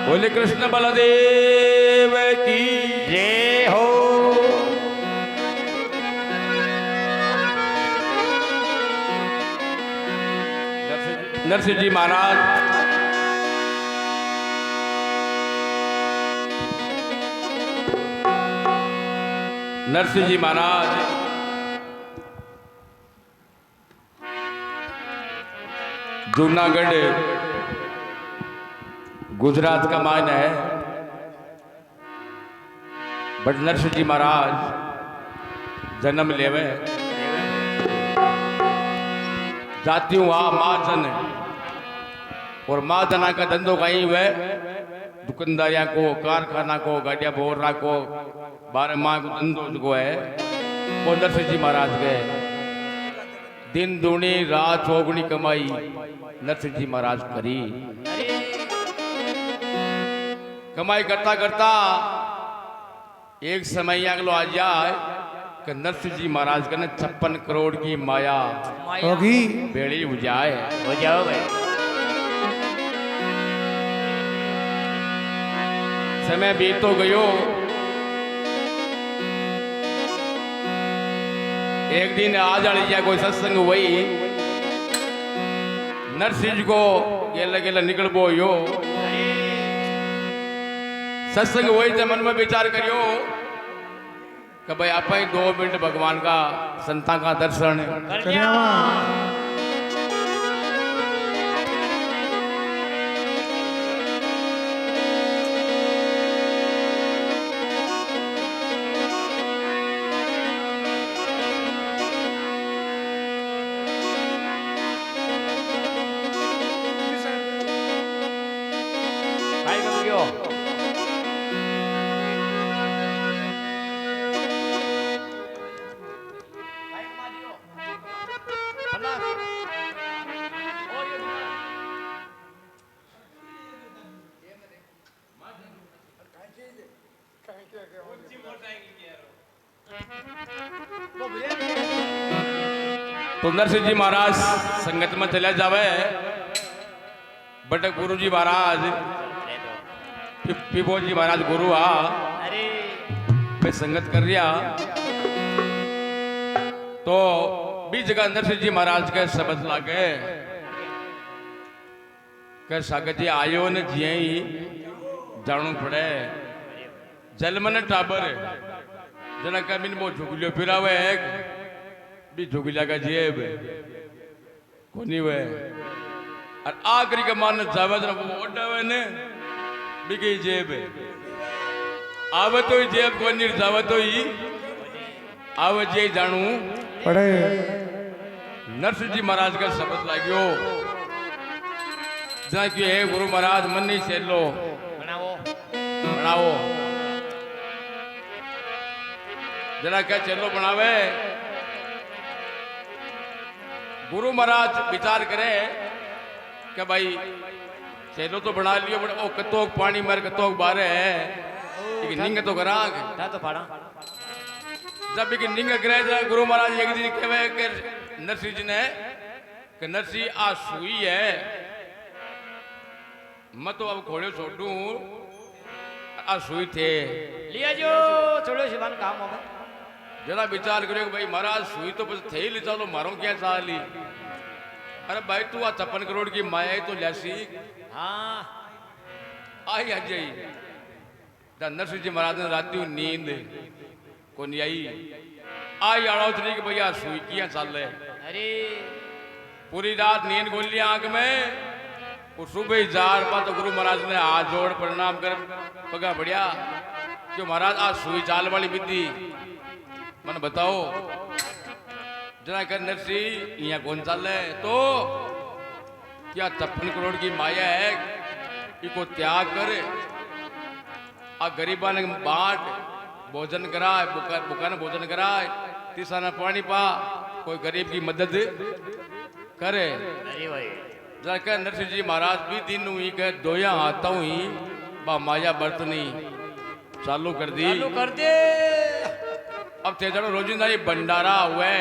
बोले कृष्ण बलदेव की जय हो। नरसिंह जी महाराज नरसिंह जी महाराज जूनागढ़ गुजरात का मान है। बट नरसिंह जी महाराज जन्म लेवे जाती हूँ वहां महाजन और महाजना का धंधो कहीं हुए दुकानदारिया को कारखाना को गाड़िया बोरा को 12 माह को धंधो को है वो नरसिंह जी महाराज गए। दिन दूनी रात चौगुनी कमाई नरसिंह जी महाराज करी। कमाई करता करता एक समय अगलो आ जाए कि नरसिंह जी महाराज का 56 करोड़ की माया होगी बेड़ी बुझाए। हो जाओ भाई। समय बीत तो गयो। एक दिन आ जाए कोई सत्संग वही नरसिंह जी को गेला गेला निकल बो यो सत्संग वही थे मन में विचार करियो कि भाई आप ही 2 मिनट भगवान का संता का दर्शन काय करूयो? तो नरसिंह जी महाराज संगत में चले जावे। बट गुरु जी महाराज पिपो जी महाराज गुरु आ अरे पे संगत कर रिया तो बीच जगह नरसिंह जी महाराज के शब्द लागे के सागत जी आयो ने जिये ही जाणू पड़े जल मन टाबर जना कमीन वो झुगलियो फिरावे एक भी झुगलिया का जेब कोनी वे और आखिरी के मान जावे जना वो ओडावे ने बिकी जेब आवे तो ही जेब कोनी जावे तो ही आवे जे जाणू पड़े। नरसिंह जी महाराज का शब्द लाग्यो जना कि हे गुरु महाराज मन नहीं सेलो बनाओ बनाओ जरा क्या चलो बनावे। गुरु महाराज विचार करे कि भाई चलो तो बना लियो बट ओ कतोक पानी मर कतोक बारे है एक निंग तो करा ता तो फाड़ा जब एक निंग करे जब गुरु महाराज एक दिन कहवे कि नरसिंह जी ने कि नरसिंह आ सुई है मैं तो अब घोड़े छोड़ू आ सुई थे लिया जो थोड़ो शिवान काम होगा। जरा विचार करो कि भाई महाराज सुई तो बस थे ही ले चलो मारो क्या चाह ली। अरे भाई तू आ 56 करोड़ की माया ही तो लैसी हाँ आई आ जाई नरसिंह जी महाराज ने राती नींद को नहीं आई आड़ो थी कि भैया सुई किया चल रहे अरे पूरी रात नींद गोल लिया आंख में और सुबह जार पा तो गुरु महाराज ने हाथ जोड़ प्रणाम कर पगा बढ़िया क्यों महाराज आज सुई चाल वाली विधि मन बताओ जरा कर नरसिंह यहाँ कौन चाल है तो क्या 56 करोड़ की माया है इसको त्याग कर आ गरीबा ने बांट भोजन कराए बुका ने भोजन कराए तीसरा ने पानी पा कोई गरीब की मदद करे। अरे भाई जरा कह नरसिंह जी महाराज भी दिन हुई कह दोया आता हुई बा माया बरतनी चालू कर दी चालू कर दे। अब तेजड़ो रोजिंदा ये भंडारा हुआ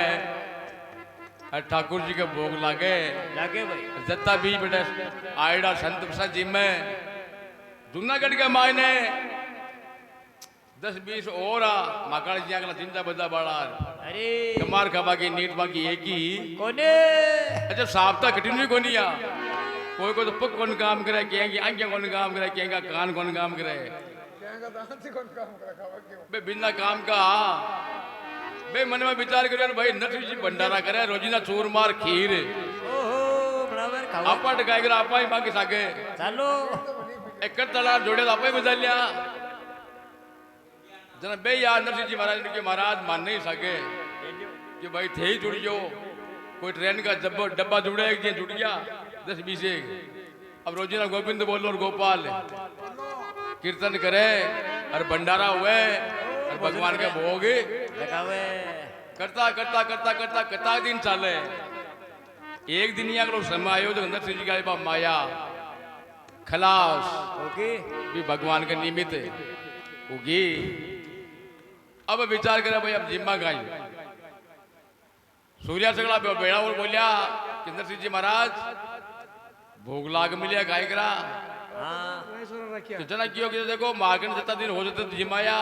ठाकुर जी के भोग लागे लागे भाई जत्ता भी बेटा आयडा संत प्रसाद जी में जूनागढ़ के मायने 10-20 और माकाड़ जी अगला चिंता बदा बाड़ा अरे कमार खबा की नीट बाकी एक ही कोने अच्छा साफ्ता कटिन्यू कोनी आ कोई को तो पक कौन काम करे कहेंगे आंखें कौन काम करे कहेंगे कान कौन काम करे बे बिना काम का बे मन में विचार करे भाई नटू जी भंडारा करे रोजीना चूरमार खीर ओहो बराबर खाओ आपा टकाई कर आपा ही मांगे साके चालो एक तला जोड़े तो आपा ही गुजार लिया जना बे यार नरसिंह जी महाराज ने के महाराज मान नहीं सके कि भाई थे ही जुड़ जाओ कोई ट्रेन का डब्बा जुड़ा एक दिन जुड़ गया 10-20 अब रोजीना गोविंद बोलो और गोपाल कीर्तन करे और भंडारा हुए और भगवान के भोग लगावे करता करता करता करता कता दिन चाले एक दिन यहाँ लोग समय आयो जो नरसिंह जी का माया खलास ओके भी भगवान के निमित्त होगी अब विचार करे भाई अब जिम्मा गाई सूर्या सगला बेड़ा और बोलिया कि नरसिंह जी महाराज भोग लाग मिलिया गाय करा हाँ तो जना क्यों कि देखो मार्गन जितना दिन हो जाते तो जिमाया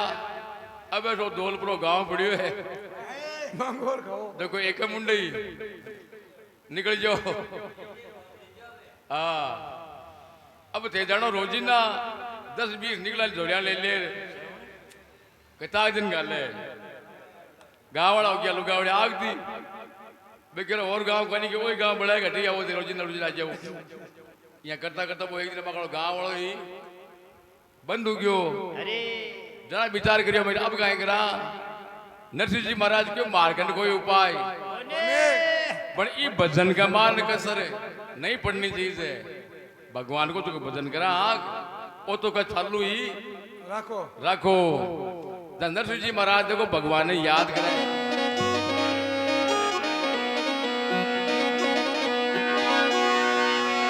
अब ऐसो धौलपुरो गांव पड़ियो है देखो एक मुंडई निकल जाओ हाँ अब थे जानो रोजीना 10-20 निकला जोड़िया ले ले कितना दिन गाले गाँव वाला हो गया लुगावड़े आग दी बेकर और गांव कहीं के वही गांव बढ़ाएगा ठीक है वो रोजीना रोजीना जाओ यहाँ करता करता वो एक दिन पकड़ो गाँव वालों ही बंद हो गयो अरे जरा विचार करियो भाई अब कहें करा नरसिंह जी महाराज क्यों मारकंड कोई उपाय पर ये भजन का मान कसर नहीं पढ़नी चाहिए भगवान को तो भजन करा वो तो का चालू ही रखो रखो नरसिंह जी महाराज देखो भगवान ने याद करे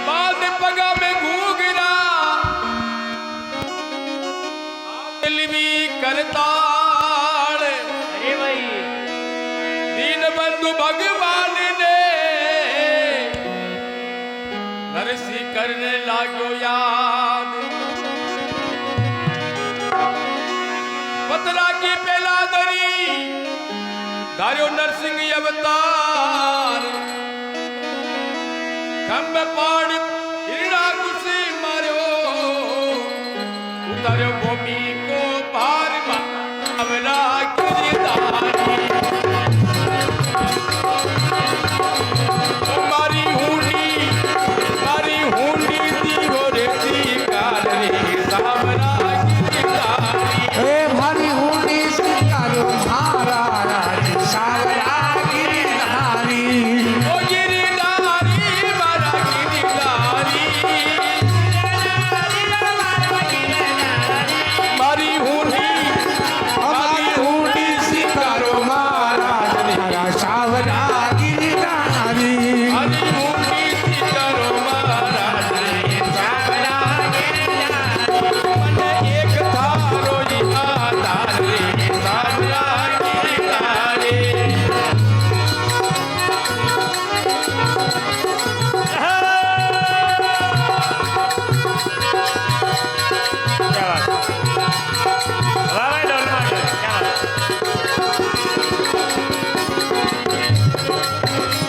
बाद पगा में घूगरा दिलवी करताड़ अरे भाई दीन बंधु भगवान ने नरसिंह करने लागो याद पतरा की पेला दरी धार्यो नरसिंह अवतार खंब पाड़ हिरणा कुशी मारो उतारो भूमि को पार अमरा गिरधारी मारी हुंडी दी हो रे दी काली सामरा गिरधारी हे भारी होनी सिकारो महाराज सावरा गिरधारी ओ गिरधारी मारा गिरधारी मारी हुंडी हमारी होनी सिकारो महाराज हरा सावरा गिरधारी हरी हुंडी करो महाराज सामरा गिरधारी एक थारो जी आधार रे सामरा गिरधारी क्या बात वाह भाई डोल मार क्या बात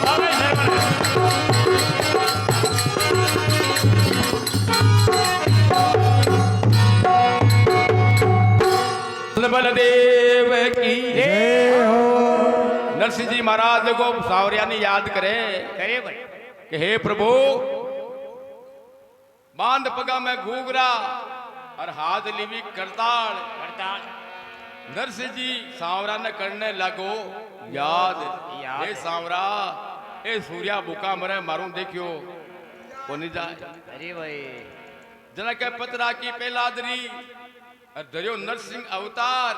वाह भाई सर बलदेव की जय हो नरसिंह जी महाराज को सावरिया ने याद करे करे भाई कि हे प्रभु बांध पगा में घूगरा और हाथ लिवी करताड़ करताल नरसिंह जी सांवरा ने करने लगो याद याद। हे सांवरा ए सूर्या भूखा मरे मारू देखियो को नहीं जाए अरे भाई जना के पतरा की पेलादरी और दरियो नरसिंह अवतार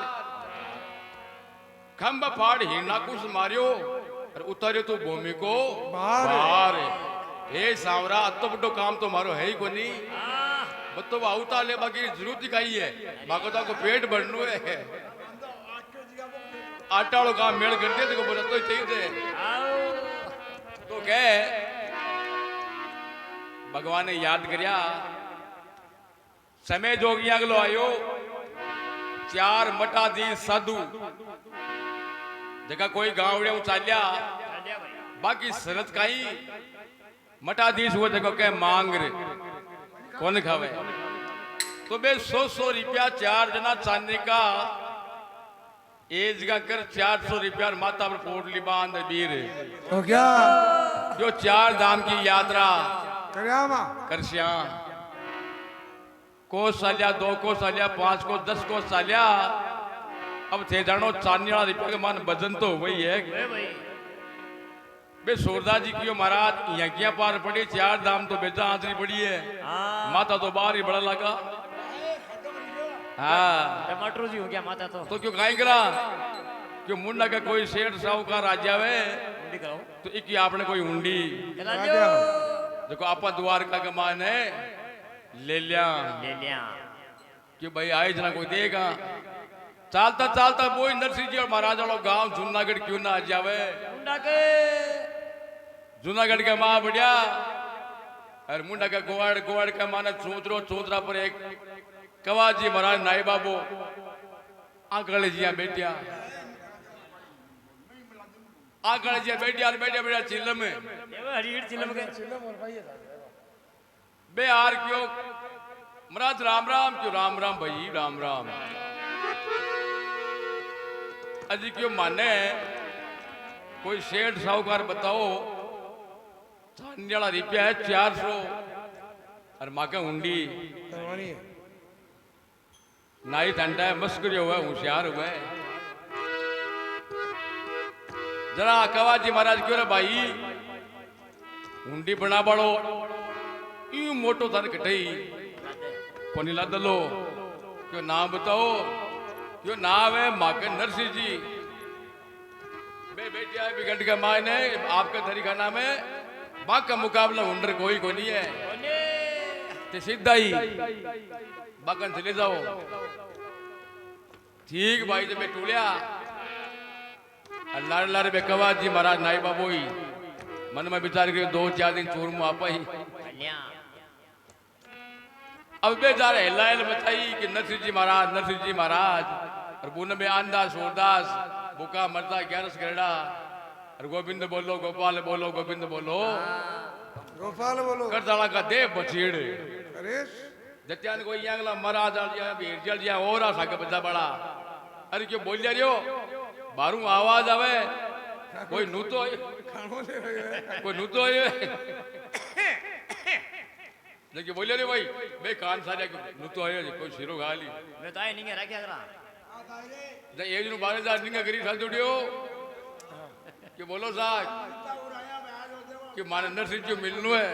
खंब फाड़ हिरणा कुश मारियो और उतारियो तो भूमि को बाहर। बाहर हे सांवरा अतो बड़ो काम तो मारो है ही को नहीं बतो अवतार ले बाकी जरूरत दिखाई है बाको तो पेट भरनो है आटा वालों काम मेल कर दे तो बोला तो चाहिए तो कह भगवान ने याद करिया समय जोगिया गलो आयो 4 मटाधीश साधु जगह कोई गावड़े चाल्या बाकी शरत काई मटाधीश वो देखो के मांग रे कौन खावे तो बे 100 रुपया 4 जना चांदी का एज का कर 400 रुपया माता पर पोटली बांध बीर तो क्या जो 4 धाम की यात्रा કર્યામાં करश्या को सालिया 2 को सालिया 5 को 10 को सालिया अब थे जानो चांदी वाला रुपया के मान भजन तो वही है वे भाई बे सूरदास जी की महाराज यज्ञ पार पड़ी 4 धाम तो बेजा आंचरी पड़ी है हाँ माता तो बाहर ही बड़ा लगा हाँ टमाटर जी हो गया माता तो तो क्यों काई करा क्यों मुंडा का कोई सेठ साहूकार राज्य है उंडी कराओ तो एक ही आपने कोई उंडी चला जो देखो आपा द्वारका का मान है ले लिया ले लिया कि भाई आए जना कोई देगा चालता चालता वो नरसिंह जी और महाराजा लोग गांव जूनागढ़ क्यों ना आ जावे उंडा के जूनागढ़ का माँ बढ़िया और मुंडा का गोवाड़ गोवाड़ का माना चूतरा पर एक कवाजी महाराज नाई बाबू आंकड़े जिया बेटिया आंकड़े जिया बेटिया बेटिया बेटिया चिल्ल में ये वो हरीड़ चिलम के बे यार क्यों महाराज राम राम क्यों राम राम भाई राम राम अजी क्यों माने कोई सेठ साहूकार बताओ चांदी वाला रुपया है 400 और माँ का हुंडी કરવાની नाई ठंडा है मस्करी हुआ है होशियार हुआ है जरा कवाजी महाराज क्यों रे भाई हुंडी बना बड़ो यू मोटो थार कटई कोनी ला दलो क्यों नाम बताओ क्यों नाम है माके नरसिंह जी बे बेटिया बिगड़ का माँ ने आपका तरीका नाम है बाग का मुकाबला हुंडर कोई को नहीं है ते सीधा ही बागन चले जाओ ठीक भाई जब मैं टूलिया अल्लाह अल्लाह रे बेकवा जी महाराज नाई बाबू ही मन में विचार के 2-4 दिन चूरमू आपा ही कन्या अब बेचारे हिलायल बताई कि नरसिंह जी महाराज और बुन में आंदा सूरदास बुका मरता 11 करेड़ा और गोविंद बोलो गोपाल बोलो गोविंद बोलो ગોપાલ બોલો करताला का दे बचीड़ હરેશ जत्यान कोई यांगला महाराज भेजल जिया और आ सके बच्चा बड़ा अरे क्यों बोल जा रियो बारू आवाज आवे कोई नूतो ખાણો લે कोई नूतो देखिए बोले रे भाई बे कान सारे नूतो आयो कोई शिरो गाली मैं तो आए नहीं रहा क्या करा जे एज नु 12000 निंगा गरी साल जोड़ियो कि बोलो साहब कि माने नरसिंह जी मिलनो है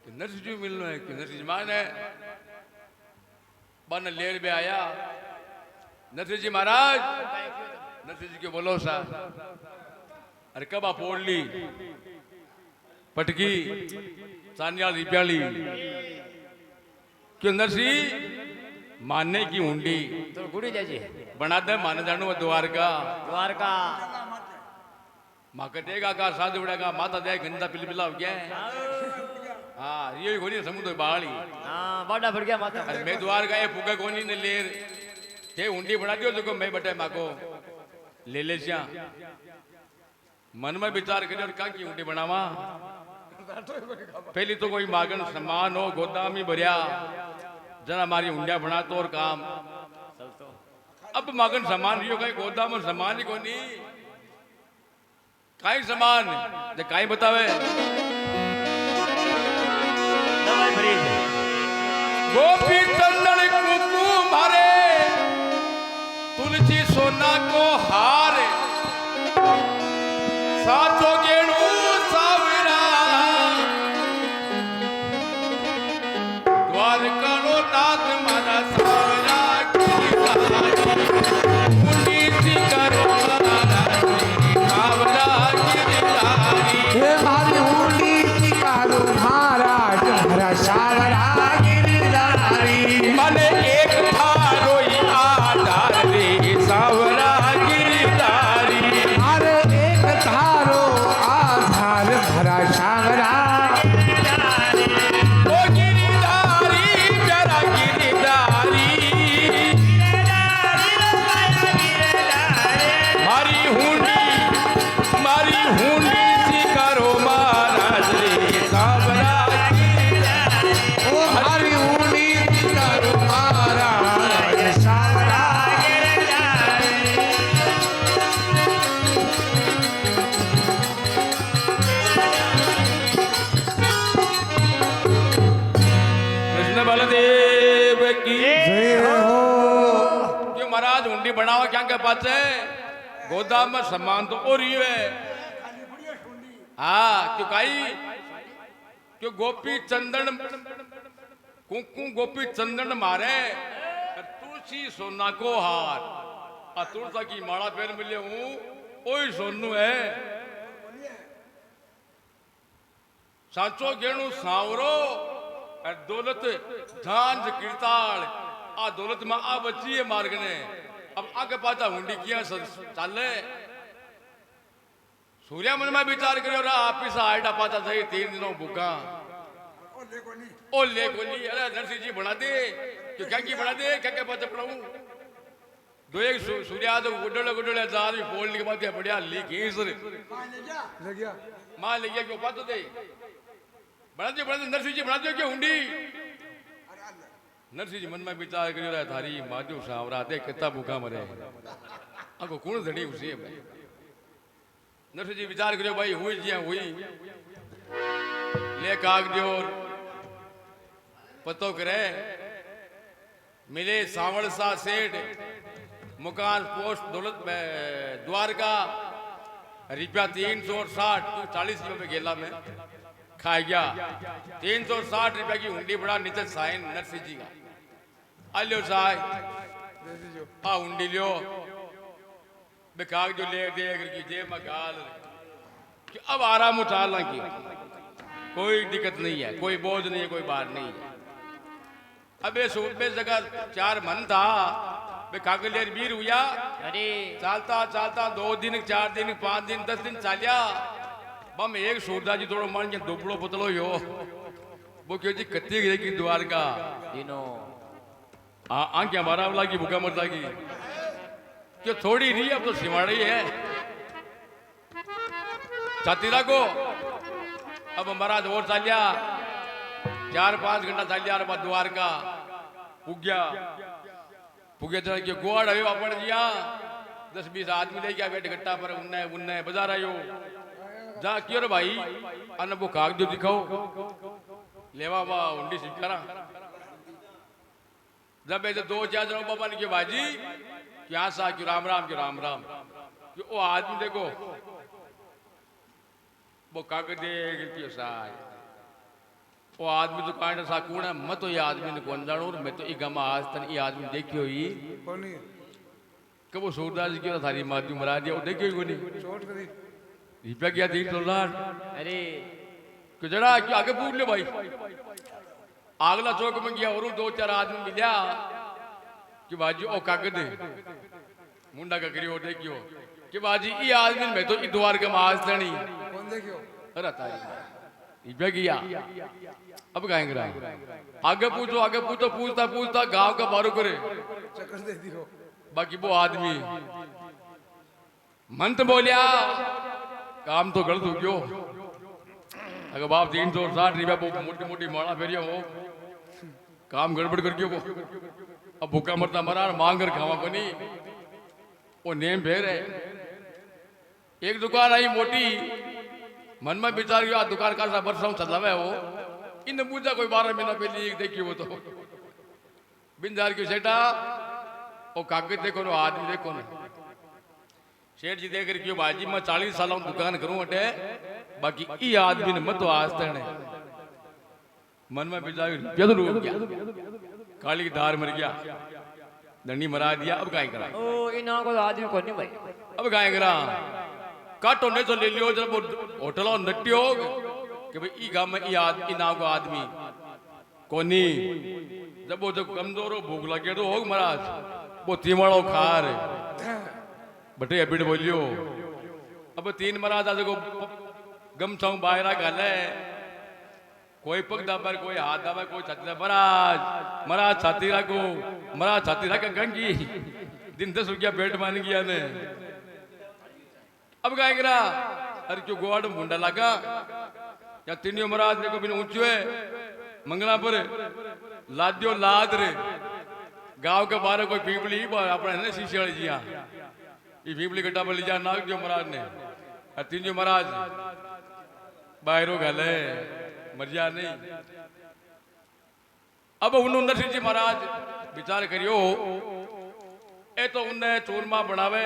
कि नरसिंह जी मिलनो है कि नरसिंह जी माने बन लेर में आया नरसिंह जी महाराज नरसिंह जी के बोलो साहब अरे कबा पोड़ ली पटकी सानिया रिप्याली क्यों नरसिंह मानने की हुंडी तो गुड़ी जाजी बना दे माने जानो द्वारका द्वारका माँ कटेगा का साधु उड़ेगा माता दे गंदा पिलपिला हो गया है हाँ ये कोनी समुद्र बाली हाँ बड़ा बढ़ गया माता अरे मैं द्वारका ये फुगे कोनी ने लेर थे हुंडी बना दियो तो मैं बटे माँ को ले श्या मन में विचार करे और का की हुंडी बनावा पहली तो कोई मागन सम्मान हो गोदामी भरिया जरा हमारी हुंडिया बना तो और काम अब मागन सम्मान रियो कहीं गोदाम और सम्मान ही कोनी काई समान जे काई बतावे दवाई भरी है गोपी चंदन कुकु मारे तुलसी सोना को हारे साचो गेणु सावरा द्वारका नो नाथ मारा सावरा मुंडी सी करो હે મારી ઊંડી શિકારો મહારાજ મારા સાવરા ગિરધારી मन एक थारो आधार रे सावरा गिरधारी અરે એક ધારો के पास है गोदाम में सामान तो और ही है। हाँ क्यों काई क्यों गोपी चंदन कुंकू गोपी चंदन मारे तुलसी सोना को हार आ तुलसा की माला पहन मिले हूँ ओई सोनू है। सांचो गेणु सांवरो और दौलत झांझ कीर्ताल आ दौलत में आ बची है मार्ग ने अब आगे पाचा हुंडी किया चाले सूर्या मन में विचार करो रा आपस आइडा पाचा सही 3 दिनों भूखा ओ ले गोली अरे नरसिंह जी बना दे क्यों क्या की बना दे क्या पाचा पढ़ाऊं दो एक सूर्या तो गुडले जार भी बोलने के बाद बढ़िया लीक सर ले गया मां ले गया क्यों पातो दे बना दे नरसिंह जी बना दो क्यों हुंडी नरसिंह जी मन में विचार कर रहा थारी माजो सावरा दे कितना भूखा मरे आको कौन धड़ी उसी है नरसिंह जी विचार करो भाई हुई जी हुई ले काग दियोर पतो करे मिले सावड़ सा सेठ मकान पोस्ट दौलत द्वारका ₹360 40 रुपये गेला में खा गया 360 रुपए की हुंडी बड़ा नीचे साइन नरसिंह जी का आलियो साय दे दीजिए आ हुंडी लियो बेकाग जो ले दे अगर की जे मगाल कि अब आराम उठा ला की कोई दिक्कत नहीं है कोई बोझ नहीं है कोई बात नहीं है। अब ये सूट में जगह 4 मन था बे कागलियर वीर हुआ अरे चालता चालता 2 दिन 4 दिन 5 दिन 10 दिन चालिया बम एक सूरदा जी थोड़ा मान के दुबड़ो पतलो यो वो क्यों जी कत्ती गई की द्वारका दिनो आंखें हमारा वाला की भूखा मरता की क्यों थोड़ी नहीं अब तो सिमाड़ी है छातीरा को अब महाराज और चालिया 4-5 घंटा चालिया बाद द्वारका पुग्या तरह के गोड़ आयो अपन जिया 10-20 आदमी ले गया बैठ गट्टा पर उन्ने बाजार आयो जा क्यों रे भाई अन वो कागज दिखाओ लेवा वा हुंडी सिकारा जब ऐसे 2-4 जनों बाबा ने की बाजी क्या सा क्यों राम राम क्यों वो आदमी देखो वो कागज क्यों सा वो आदमी तो कांड सा कौन है मैं तो ये आदमी ने कौन जानू मैं तो ये गमा आज तक ये आदमी देखी हुई कौन है कि वो सूरदास जी क्यों थारी माध्यू मरा दिया वो देखी हुई नहीं चोट करी रुपया किया 300 अरे क्यों जरा क्यों आगे पूछ ले भाई आगला चौक में गया और 2-4 आदमी मिला कि बाजी ओ कागज मुंडा का करियो देखियो कि बाजी ये आदमी में तो ई द्वार के माज तणी कौन देखियो अरे तारी रुपया किया अब गाएंगे आगे पूछो पूछता गांव का बारो करे चक्कर दे दियो बाकी वो आदमी मंत बोलिया काम तो गलत हो गयो अगर बाप 360 रुपया मोटी मोटी माड़ा फेरिया हो काम गड़बड़ कर गयो वो अब भूखा मरता मरा मांग कर खावा को नहीं वो नेम फेर है एक दुकान आई मोटी मन में विचार गया दुकान का सा बरसा चलावे वो इन पूछा कोई 12 महीना पहले एक देखी वो तो बिंजार क्यों सेठा वो कागज देखो नो आदमी देखो ना सेठ जी देख क्यों बाजी मैं 40 साल दुकान करूं अटे बाकी ई आदमी ने मत आज तक मन में विचार रुपया तो डूब गया काली की धार मर गया दंडी मरा दिया अब गाय करा ओ इना को आदमी को नहीं भाई अब गाय करा काटो ने तो ले लियो जब होटल नट्टियो कि भाई ई गांव में ई नाव को आदमी कोनी जब वो जब कमजोर हो भूख लगे तो होग महाराज वो तीमाड़ो खार बटे अबिड बोलियो अब 3 महाराज आज को गमछाऊ बाहरा गाले कोई पग दाबर कोई हाथ दाबर कोई छाती महाराज छाती रखो महाराज छाती रख गंगी दिन 10 रुपया पेट मान गया ने अब गाय गिरा अरे क्यों गोवाड़ में मुंडा लगा या तीनियों महाराज देखो बिन ऊंचो है मंगला पर लाद्यो लाद रे गांव के बाहर कोई पीपली अपने है शीशे वाली जिया ये पीपली गड्ढा पर लीजा नाग जो महाराज ने तीनियों महाराज बाहरों गले मर्या नहीं अब उन्होंने जी महाराज विचार करियो ए तो उन्हें चूरमा बनावे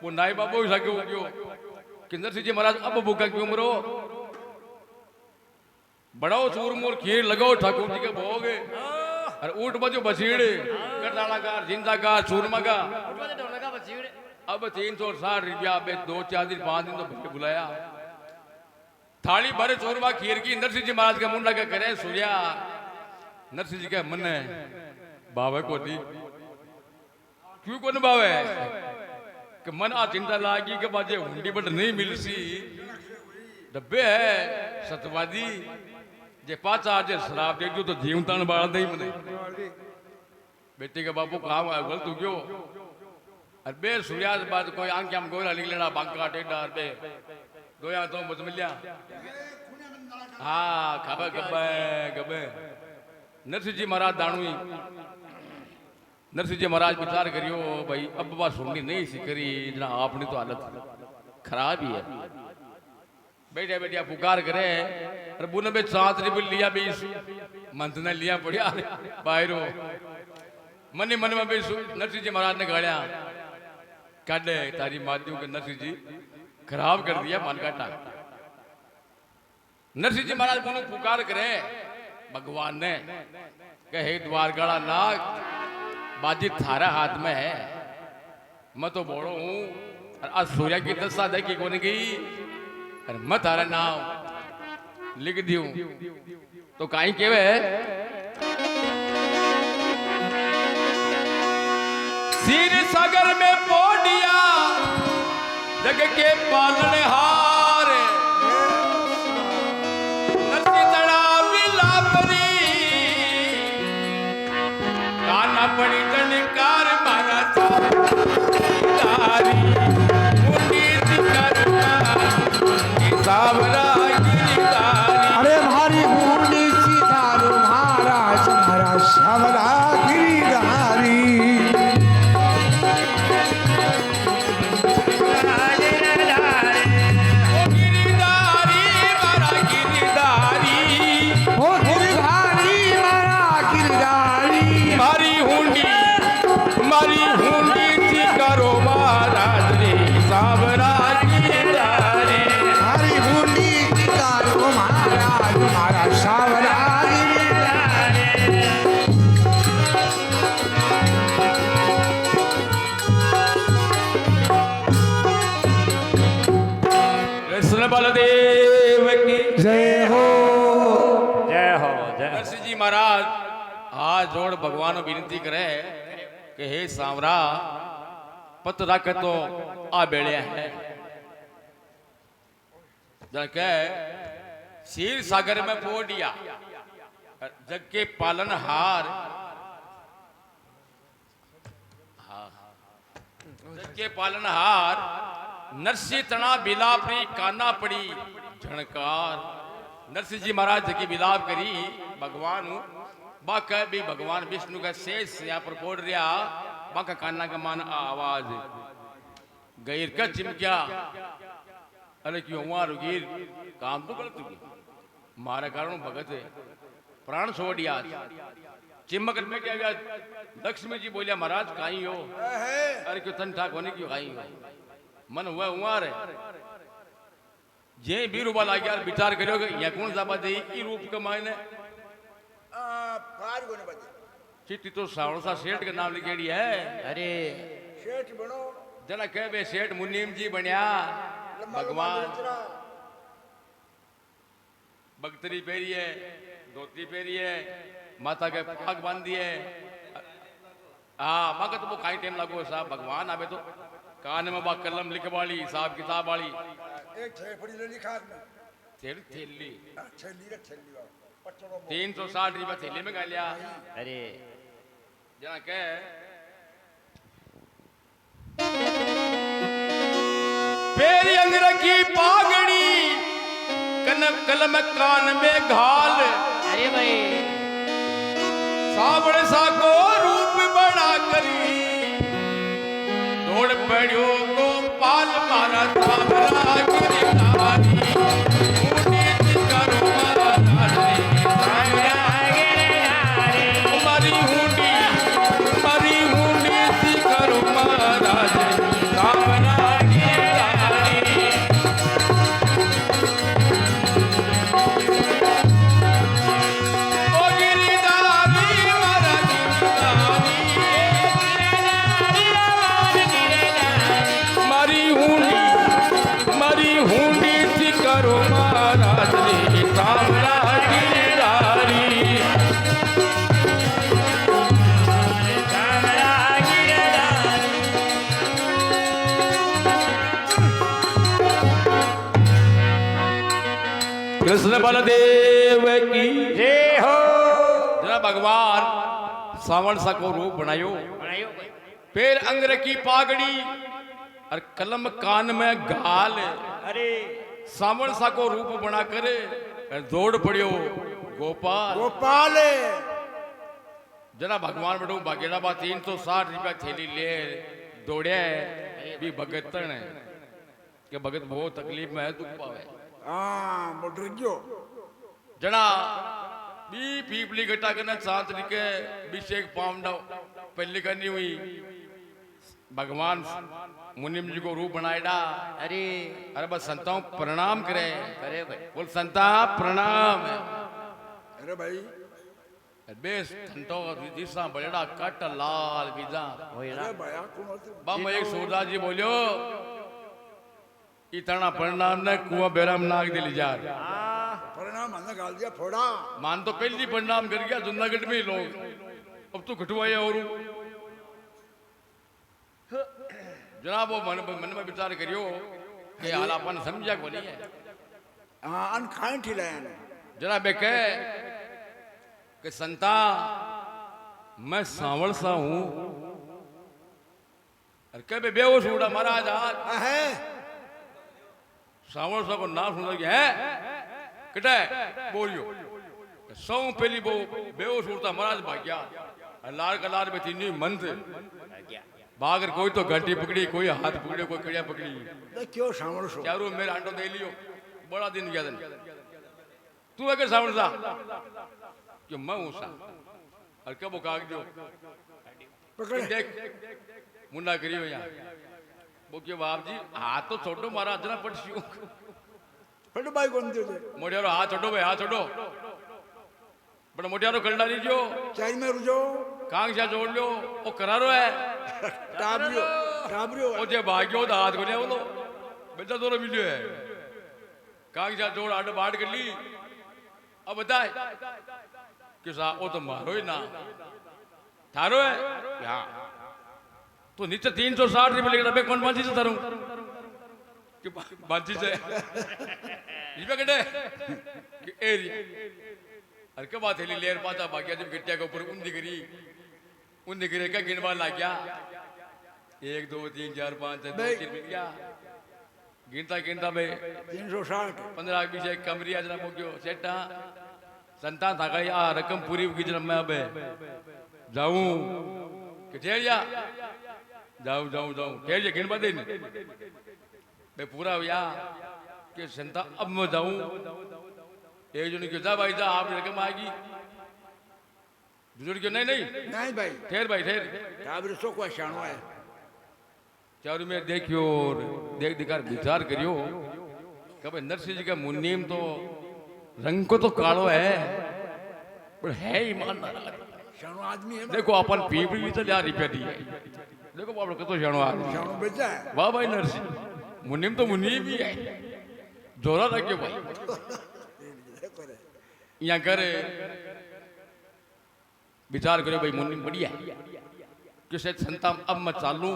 वो नाई बाबू ही सके क्यों किंदर सिंह जी महाराज अब भूखा क्यों मरो बढ़ाओ चूरमूर खीर लगाओ ठाकुर जी के भोग और ऊट बजो बसीड़े कटाला का जिंदा का चूरमा का उठवा दे ढोल का बसीड़े अब 360 रुपया अब 2-4 दिन 5 दिन तो भूखे बुलाया थाली भरे चूरमा खीर की नरसिंह जी महाराज का मुंडा के करे सूर्या नरसिंह जी के मन है बावे को दी क्यों को बावे कि मन आ चिंता लागी के बाजे हुंडी बट नहीं मिल सी डब्बे है सतवादी जे पाचा आज शराब दे दो तो जीवतान बाल दे मने बेटे के बापू काम गलत हो गयो अरे बे सूर्यास बाद कोई आंख हम गोला निकलेना बांका टेडा बे दोया तो मत मिलिया हां खबे गबे गबे नरसिंह जी महाराज दाणुई नरसिंह जी महाराज विचार करियो भाई अब बा सुननी नहीं सी करी जना आपनी तो हालत खराब ही है बैठे बैठे पुकार करे अरे बुने बे सात रिब लिया बीस मंथ ने लिया पड़िया बाहरो मन ही मन में बे नरसिंह जी महाराज ने गाड़िया काटे तारी माध्यू के नरसिंह जी खराब कर दिया मन काटा नरसिंह जी महाराज बुने पुकार करे भगवान ने कहे द्वारकाड़ा नाग बाजी थारा हाथ में है मैं तो बोलो हूं और आज सूर्या की दशा देखी कौन गई अरे मैं तारा नाम लिख दियो तो काई केवे सिर सागर में पोडिया जग के पालनहार नरसी तड़ा बिलापरी काना पड़ी जनकार मारा चारी अरे भारी पूर्णी सीधारू महाराज महाराज श्यामला गिरिधारी ओ गिरिधारी मारा गिरिधारी मारी हुंडी थी करो महाराज रे सावरा गिरिधारी भारी पूर्णी सीधारू महाराज महाराज श्यामला कृष्ण बलदेव की जय हो जय हो जय नरसिंह जी महाराज हाथ जोड़ भगवान विनती करे कि हे सांवरा पत रख तो आ बेड़े है जके क्षीर सागर में पोडिया जग के पालनहार जग के पालनहार नरसिंह तना बिलापरी काना पड़ी झणकार नरसिंह जी महाराज की विलाप करी भगवान बाका भी भगवान विष्णु का शेष यहाँ पर बोल रहा बाका कान्ना का मान आवाज गैर का चिमकिया अरे क्यों हुआ रुगीर काम तो गलत हुई मारा कारण भगत है प्राण छोड़ दिया चिमक में क्या गया लक्ष्मी जी बोलिया महाराज कहीं हो अरे क्यों तन ठाक होने क्यों कहीं हो मन हुआ रे जे भी रूपा ला गया विचार करो या कौन सा बात है रूप के मायने चिट्ठी तो सावड़सा सेठ का नाम लिखेड़ी है अरे शेठ बनो जना कह बे सेठ मुनीम जी बनया भगवान बगतरी पेरी है धोती पेरी है माता के पाग बांधी है हाँ माँ का तो वो काई टाइम लगो साहब भगवान आवे तो कान में बा कलम लिख वाली हिसाब किताब वाली एक छेपड़ी ले लिखा में थेली थेली छेली रे छेली वाला पचड़ो 360 रुपया थैली में गालिया अरे जना के पेरी अंदर की पागड़ी कलम कान में घाल अरे भाई सावड़ सा को रूप बड़ा करी दौड़ पड़ियो को पाल मारा सावरा गिरधारी उन्नीत करो मारी हुंडी सी करो करो महाराज रे सांवरा गिरधारी सांवरा गिरधारी कृष्ण बलदेव की जय हो जरा भगवान सावण सा को रूप बनायो बनायो भाई फिर अंग्र की पागड़ी और कलम कान में गाल अरे सावण सा को रूप बना कर दौड़ पड़ियो गोपाल गोपाल जरा भगवान बड़ो भागेड़ा बा 360 रुपया थैली ले दौड़े भी भगतन के भगत बहुत तकलीफ में है दुख पावे हाँ वो डर गयो जना बी पीपली घटा करना सात के अभिषेक पावडा पहले करनी हुई भगवान मुनिम जी को रूप बनाएडा अरे अरे बस संताओं प्रणाम करे अरे भाई बोल संता प्रणाम अरे भाई बेस संतो दिशा बड़ा कट लाल बीजा वही ना अरे भैया कौन होते बम एक सूरदास जी बोलियो इतना प्रणाम ने कुआ बेराम नाग दिल जार परिणाम हमने गाल दिया फोड़ा मान तो पहली प्रणाम कर गया जूनागढ़ में लोग अब तो घटवाए और जनाब वो मन में विचार करियो कि हालापन समझा को नहीं है हाँ अन खाए ठिलायन जरा बेके कि संता मैं सांवल सा हूं अरे कभी बेहोश उड़ा महाराज आज है सांवल सा को नाम सुन है किटे बोलियो सौ पहली वो बेहोश उड़ता महाराज भाग्या लार कलार में तीन मन थे बागर कोई तो घंटी पकड़ी कोई हाथ पकड़े कोई कड़िया पकड़ी तो क्यों सामने सो चारों मेरे आंटो दे लियो बड़ा दिन गया दिन तू अगर सावण सा क्यों मैं हूं सा और कब वो काग दो पकड़े देख मुन्ना करियो यहाँ वो क्यों बाप जी हाथ तो छोड़ो मारा अजना पड़सियो फट भाई कौन दे दे मोटियारो हाथ छोड़ो भाई हाथ छोड़ो बड़ा मोटियारो कलडा लीजियो चाय में रुझो कांग से जोड़ लो वो करारो है टाबरियो वो जे भाग्यो तो हाथ को नहीं बोलो बेटा दोनों मिलियो है कांग से जोड़ आड़ बाढ़ कर ली अब बताए कि सा वो तो मारो ही ना थारो है हाँ तो नीचे 360 रुपये लेकर अबे कौन बांची से थारू कि बांची से इसमें कटे कि एरिया अरे क्या बात है लेर पाता भाग्या जब गिट्टिया के ऊपर उन दिखरे का गिनवा ला गया 1 2 3 4 5 6 2 3 मिल गया गिनता गिनता भाई 360 15 20 एक कमरिया जरा मोक्यो सेटा संतान था गई आ रकम पूरी होगी जरा मैं अब जाऊं कि ठहरिया जाऊं ठहरिया गिनवा दे भाई पूरा भैया कि संता अब मैं जाऊं एक जन क्यों जा भाई जा आपकी रकम आएगी दूसरे क्यों नहीं भाई ठहर भाई ठहर टाबरी सो को शानो है चारों में देखियो देख दिखार विचार करियो कभी नरसिंह जी का मुन्नीम तो रंग को तो कालो है पर है ईमानदार शानो आदमी है देखो अपन पीपड़ी भी तो लिया रुपया दी है देखो बाप कतो शानो आदमी शानो बेचा है वाह भाई नरसिंह मुन्नीम तो मुन्नी भी है जोरा रखियो भाई यहाँ करे विचार करो भाई मुन्नी बढ़िया कि शायद संता अब मैं चालू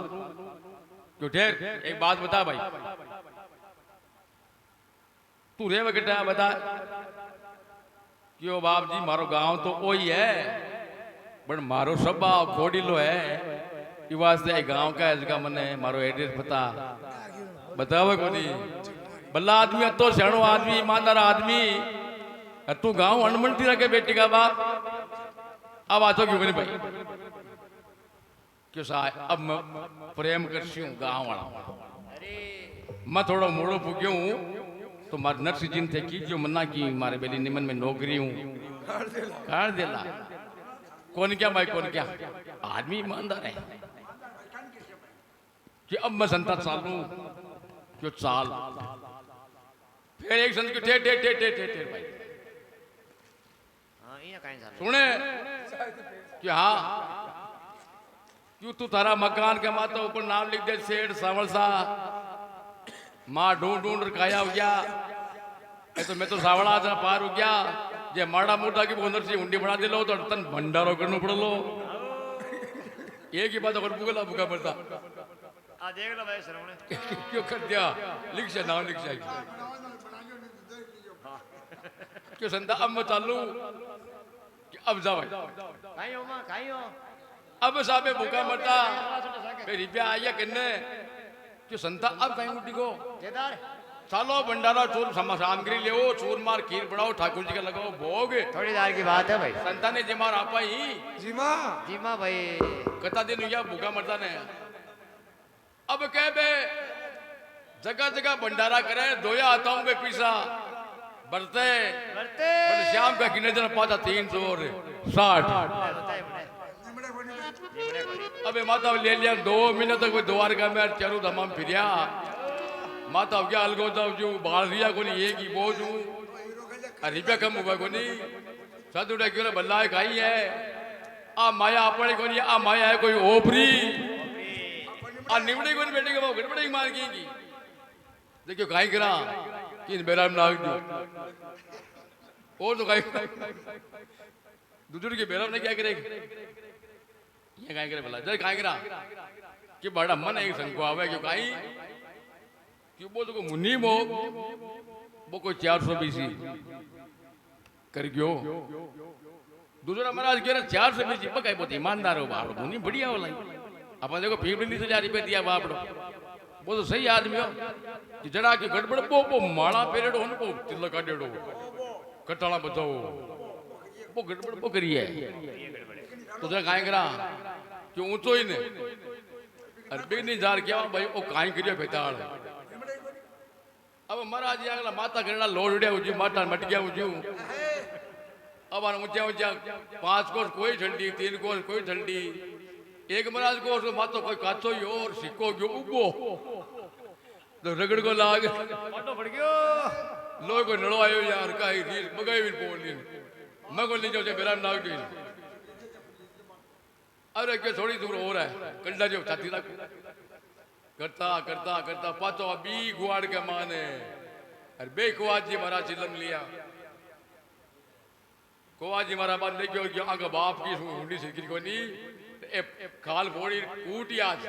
क्यों ठहर एक बात बता भाई तू रे वगैरह बता क्यों बाप जी मारो गांव तो वही है बट मारो सब खोड़ीलो है ये वास्ते गांव का है इसका मने मारो एड्रेस पता बतावे को नहीं बल्ला आदमी तो सियाणो आदमी ईमानदार आदमी तू गांव अनमनती रखे बेटी का बाप अब आतो क्यों नहीं भाई क्यों सा अब मैं प्रेम करती हूँ गांव वाला मैं थोड़ा मोड़ो पुग्यो हूँ तो मारे नर्सिंह जी थे कीजियो मना की मारे बेली निमन में नौकरी हूँ कार देला कौन क्या भाई कौन क्या आदमी ईमानदार है कि अब मैं संता चालू क्यों चाल फिर एक संत क्यों ठेर ठेर ठेर ठेर ठेर ठेर भाई हाँ ये कहीं साल सुने कि हाँ क्यों तू थारा मकान के माता ऊपर नाम लिख दे सेठ सावल सा माँ ढूंढ ढूंढ रखाया हो गया એ તો મેં તો સાવળા હતા પાર ઉગ્યા જે માડા મોટા की बोनर से हुंडी बना दिलो तो तन भंडारो करनो पड़लो एक ही बात और बुगला बुगा पड़ता आ देख लो भाई श्रवण क्यों कर दिया लिख से नाम लिख से क्यों संता अब मैं चालू कि अब जा भाई खाई हो मां खाई हो अब साबे भूखा मरता फिर रुपया आया किन्ने क्यों संता अब कहीं उठी को केदार चालो भंडारा चूर सामग्री ले चूर मार खीर बनाओ ठाकुर जी का लगाओ भोग थोड़ी देर की बात है भाई संता ने जिमार आपा ही जी माँ जी मां भाई कता दिन या भूखा मरता ने अब कह बे जगह जगह भंडारा करे दोया आता हूँ बे पीसा बरते करते शाम का किने जन पाता 360 बताए बड़े निमड़े कोनी अबे माता ले लिया 2 महीने तक वो द्वारका में चारू धाम फिरिया माता क्या अलगो जो बाल रिया कोनी ये की बोझ हूँ अरे रुपया कम हुआ कोनी साधु डाक्यूर बल्ला खाई है आ माया अपने कोनी आ माया है कोई ओपरी आ निमड़े कोनी बेटे के गड़बड़े मार की देखियो काई करा किन बेरा में नाग दो और तो काई दूसरे के बेरा में क्या करेगी ये काई करे भला जय काई करा कि बड़ा मन एक संको आवे क्यों काई क्यों बोल तो मुन्नी मो वो कोई 400 बीसी कर गयो दूसरा महाराज कह रहा 400 बीसी पकाई बहुत ईमानदार हो बाप मुन्नी बढ़िया हो लाई अपन देखो 50,000 रुपये दिया बाप वो तो सही आदमी हो कि जड़ा की गड़बड़ वो माड़ा पेरेडो हो वो तिलक काटेडो कटाला बचाओ वो गड़बड़ वो करी है तो जरा काई करा क्यों ऊंचो ही ने अरे बिगनी जार क्या भाई वो काई करियो बेताल अब महाराज अगला माता करना लोड उड़िया उजी माता मट गया उजी अब ऊंचा ऊंचा 5 कोस कोई ठंडी 3 कोस कोई ठंडी एक महाराज को मातो कोई काचो ही और सिक्को गयो उबो तो रगड़ को लाग ऑटो पड़ गयो लोग को नड़ो आयो यार काई रीस बगाई भी बोली मैं को ले जाओ जे बेरा नाग दी अरे के थोड़ी दूर हो रहा है कंडा जो छाती रख करता करता करता पातो अभी गुआड़ के माने अरे बे कुआज जी महाराज चिलम लिया कुआज जी महाराज बात देखियो कि आगे बाप की हुंडी सिरकी को नहीं खाल फोड़ी कूटी आज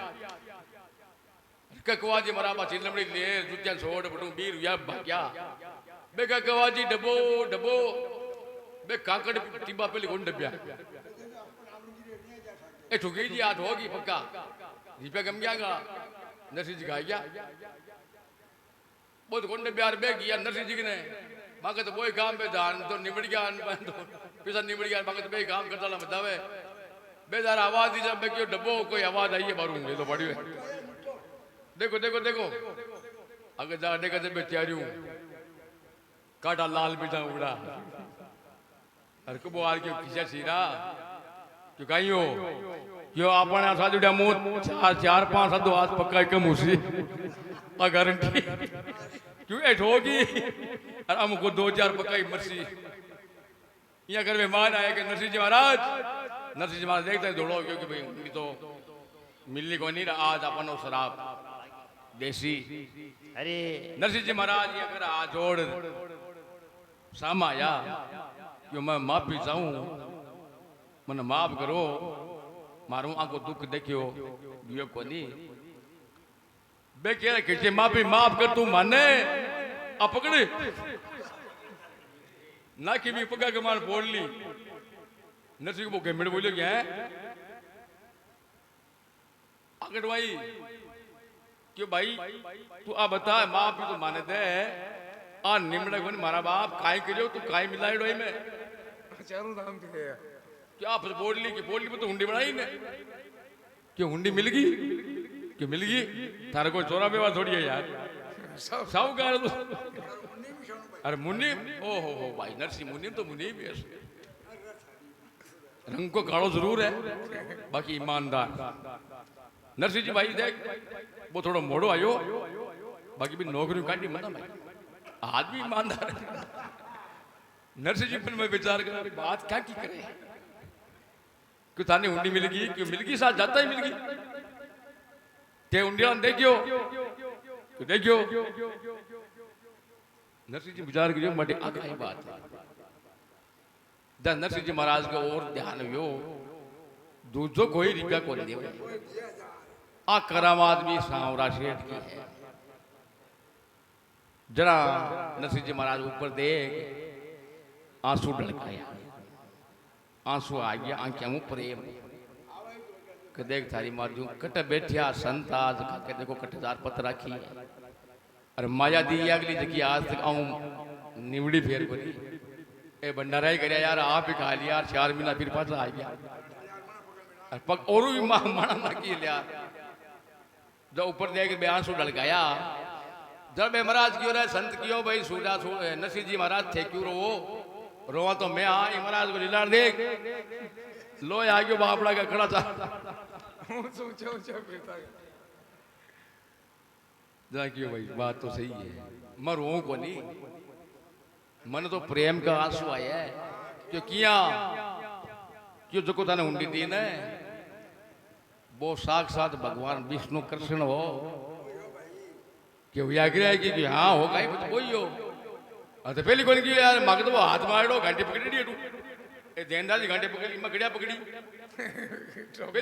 ककवाजी मराबा चिलमड़ी ले जुत्या छोड़ बटू बीर या क्या बे ककवाजी डबो डबो बे काकड़ टिब्बा पे लिखों डब्या ए ठुकी जी आज होगी पक्का रिपे कम गया का नरसिंह जी खाई क्या बहुत कोंडे प्यार बे किया नरसिंह जी ने मांगे तो वही काम पे जान तो निबड़ गया तो पिसा निबड़ गया मांगे तो बे काम करता ला बतावे बेदार आवाज दी जब क्यों डब्बो कोई आवाज आई है मारूंगे तो बड़ी है देखो देखो देखो अगर जा देखा जब बेचारी हूँ काटा लाल बिटा उड़ा अरे को बोल क्यों किसा सीरा क्यों कहीं हो क्यों अपने साथ उड़ा मुँह 4-5 साधु हाथ पक्का कम उसी आ गारंटी क्यों ऐठ होगी अरे हमको 2-4 पक्का ही मर्सी यहाँ घर मेहमान आए कि नरसिंह जी महाराज देखते हैं दौड़ो क्योंकि भाई तो मिलनी को नहीं रहा आज अपन शराब देसी अरे नरसिंह जी महाराज ये अगर आज जोड़ सामाया क्यों मैं माफी चाहूं मन माफ करो मारू आंखों दुख देखियो दियो को नहीं बे कह रहे कि माफी माफ कर तू माने आ पकड़े ना कि भी पका के मान बोल ली नरसिंह को गेमड़ बोलियो क्या है आगड़ भाई क्यों भाई तू आ बता माफ भी तो माने दे आ निमड़े को मारा बाप काई करियो तू काई मिलाए डोई में चारों धाम के क्या फिर बोल ली कि बोल ली तो हुंडी बनाई ने क्यों हुंडी मिल गई कि मिल गई थारे को चोरा बेवा थोड़ी है यार साहूकार तो अरे मुन्नी ओ हो भाई नरसिंह मुन्नी तो मुन्नी भी है रंग को कालो जरूर है बाकी ईमानदार नरसिंह जी भाई देख वो थोड़ा मोड़ो आयो बाकी भी नौकरी काटी मत भाई आदमी ईमानदार नरसिंह जी पर मैं विचार कर बात क्या की करे क्यों थाने हुंडी मिल गई क्यों मिल गई साथ जाता ही मिल गई ते हुंडिया देखियो क्यों देखियो नरसिंह जी विचार करियो मटे आगाही बात है जब नरसिंह जी महाराज के और ध्यान हुयो दूसरो कोई रिका को नहीं देवे आ करामात भी सांवरा शेठ की है जरा नरसिंह जी महाराज ऊपर देख आंसू ढलकाया आंसू आ गया आंखें मुंह प्रेम के देख थारी मारजू कट बैठिया संत आज के देखो कटदार पत राखी अरे माया दी अगली जगह आज तक आऊं निवड़ी फेर को ए भंडारा ही करया यार आप ही खा लिया यार 4 महीना फिर पास आ गया और पग और भी माना ना की लिया जब ऊपर देख बे आंसू ढलकाया जब बे महाराज क्यों रहे संत क्यों भाई सूजा नरसिंह जी महाराज थे क्यों रोवा तो मैं हाँ महाराज को लीला देख लो आ गयो बापड़ा का खड़ा था ऊंचा ऊंचा फिरता है जा क्यों भाई बात तो सही है मैं रो को नहीं मन तो प्रेम का आंसू आया है क्यों किया क्यों जो को तने हुंडी दी ने वो साक्षात भगवान विष्णु कृष्ण हो क्यों आग्रह है कि हाँ होगा ही तो कोई हो तो पहली कौन की यार मग तो हाथ मारो घंटे पकड़ी तू ए देनदार जी घंटे पकड़ी मैं गड़िया पकड़ी ठोक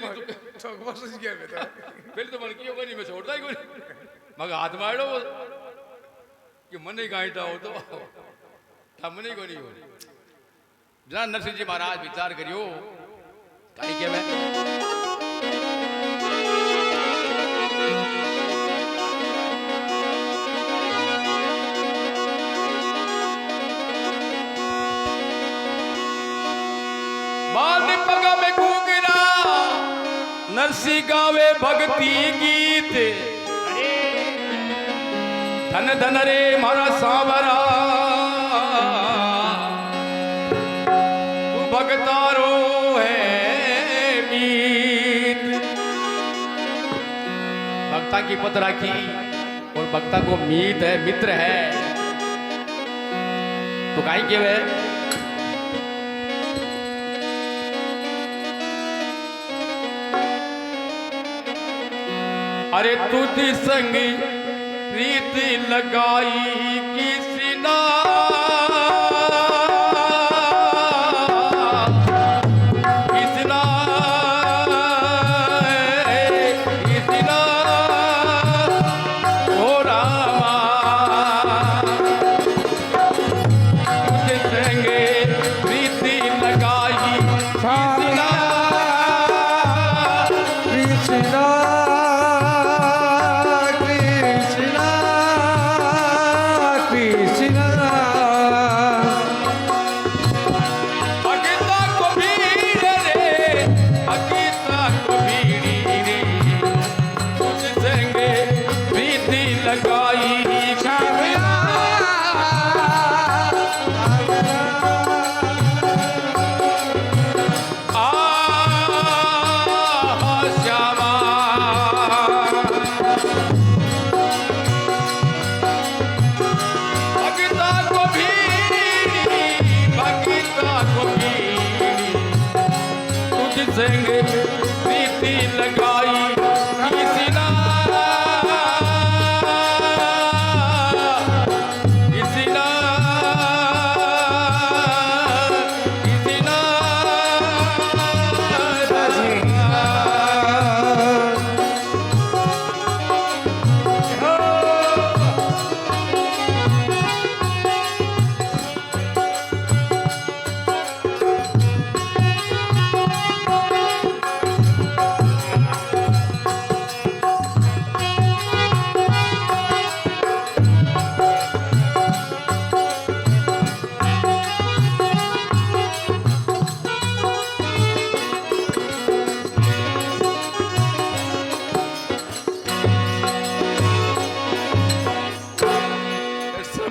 बस गया बेटा पहले तो मन कियो कोनी मैं छोड़ता ही कोनी मग हाथ मारो कि मन ही गाइटा हो तो थम नहीं कोनी हो जरा नरसिंह जी महाराज विचार करियो काई के मैं पगा में घूंगरा नरसिंह गावे भक्ति गीत धन धन रे मारा सांवरा तू भक्तारो है मीत भक्ता की पत राखी और भक्ता को मीत है मित्र है तो काई के वे अरे तुझ संग प्रीति लगाई किसी ना ओ रामा तुझ संग प्रीति लगाई किसी ना कृष्णा प्रीति लगाई किसी ना किसी ना किसी ना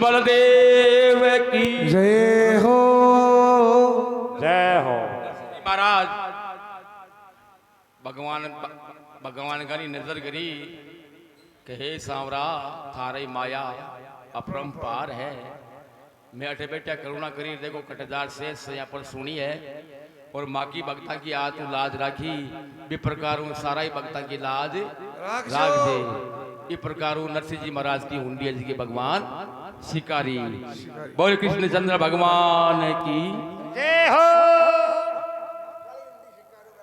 बलदेव की जय हो महाराज भगवान का नजर करी कि हे सांवरा थारी माया अपरंपार है मैं अठे बैठा करुणा करी देखो कटदार से यहाँ पर सुनी है और माँ की भक्ता की आज तू लाज राखी भी प्रकार सारा ही भक्ता की लाज राख दे इस प्रकार नरसिंह जी महाराज की हुंडी जी के भगवान शिकारी। बोल कृष्णचंद्र भगवान की। जय हो।